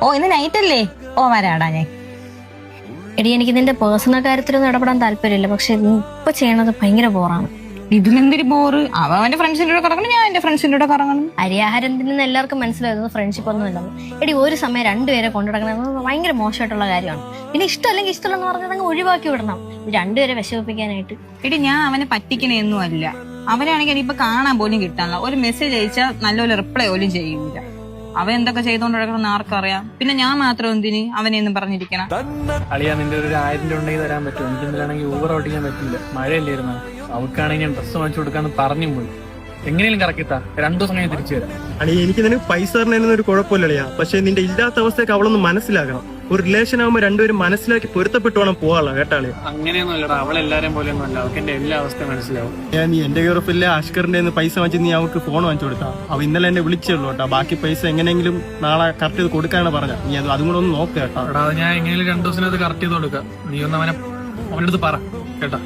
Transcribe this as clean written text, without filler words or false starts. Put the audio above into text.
ഓ ഇന്ന് നൈറ്റ് അല്ലേ? ഓ വരാടാ ഞാൻ. എടി എനിക്ക് നിന്റെ പേഴ്സണൽ കാര്യത്തിലൊന്നും ഇടപെടാൻ താല്പര്യമില്ല, പക്ഷെ നീ ഇപ്പൊ ചെയ്യണത് ഭയങ്കര ബോറാണ്. ഇതിലെന്തൊരു ബോറ്? അവന്റെ ഫ്രണ്ട്സിന്റെ കൂടെ കറങ്ങണം, ഞാൻ എന്റെ ഫ്രണ്ട്സിന്റെ കൂടെ കറങ്ങണം. അരിയാഹാരം തിന്നുന്ന എല്ലാവർക്കും മനസ്സിലായത് ഫ്രണ്ട്ഷിപ്പ് ഒന്നും ഇല്ലെന്ന്. എടി ഒരു സമയം രണ്ടുപേരെ കൊണ്ടുനടക്കുന്നത് ഭയങ്കര മോശമായിട്ടുള്ള കാര്യമാണ്. പിന്നെ ഇഷ്ടമല്ലെങ്കിൽ ഇഷ്ടമല്ലെന്ന് പറഞ്ഞാൽ അങ്ങ് ഒഴിവാക്കി വിടണം, രണ്ടുപേരെ വിഷമിപ്പിക്കാനായിട്ട്. എടി ഞാൻ അവനെ പറ്റിക്കണയൊന്നും അല്ല. അവനാണെങ്കിൽ എനിക്കിപ്പോ കാണാൻ പോലും കിട്ടാനുള്ള ഒരു മെസ്സേജ് അയച്ചാൽ നല്ലപോലെ റിപ്ലൈ പോലും ചെയ്യൂല. അവൻ എന്തൊക്കെ ചെയ്തോണ്ട് കിടക്കണമെന്ന് ആർക്കറിയാം. പിന്നെ ഞാൻ മാത്രം എന്തിന് അവനെയൊന്നും പറഞ്ഞിരിക്കണം. അളിയാ നിന്റെ ഒരു 1000 രൂപ ഉണ്ടെങ്കിൽ തരാൻ പറ്റും. എനിക്ക് ഇന്നലാണെങ്കിൽ ഊബർ ഓടിക്കാൻ പറ്റില്ല, മഴയല്ലായിരുന്നു. അവൾക്കാണെങ്കിൽ ഞാൻ ഡ്രസ്സ് വാങ്ങിച്ചു കൊടുക്കാന്ന് പറഞ്ഞു പോയി. എങ്ങനെയും കറക്കിത്താ 2 ദിവസം കഴിഞ്ഞ് തിരിച്ചു തരാം. അളിയ എനിക്ക് നിനക്ക് പൈസ തരണേനൊന്നും ഒരു കുഴപ്പമില്ല അളിയാ. പക്ഷെ നിന്റെ ഇല്ലാത്ത അവസ്ഥയൊക്കെ അവളൊന്ന് മനസ്സിലാക്കണം. ഒരു റിലേഷൻ ആകുമ്പോൾ രണ്ടുപേരും മനസ്സിലാക്കി പൊരുത്തപ്പെട്ടു വേണം പോകാനുള്ള കേട്ടാളിയ. അങ്ങനെയൊന്നും അല്ലടാ, അവളെല്ലാരും പോലെയൊന്നും അല്ല. അവൾക്ക് എന്റെ എല്ലാ അവസ്ഥയും മനസ്സിലാവും. നീ എന്റെ ഗർഫിലെ അഷ്കറിന്റെ പൈസ വാങ്ങിച്ച് നീ അവൾക്ക് ഫോൺ വാങ്ങിച്ചു കൊടുത്താ. അവ ഇന്നലെ എന്നെ വിളിച്ചുള്ളൂ കേട്ടോ. ബാക്കി പൈസ എങ്ങനെയെങ്കിലും നാളെ കറക്റ്റ് ചെയ്ത് കൊടുക്കാനാണ് പറഞ്ഞത്. നീ അതും കൂടെ ഒന്ന് നോക്കുക കേട്ടോ. എടാ ഞാൻ എങ്ങനെയും 2 ദിവസത്തിനകത്ത് കറക്റ്റ് ചെയ്ത് കൊടുക്കാം. നീ ഒന്ന് അവന്റെ അടുത്ത് പറ കേട്ടാ.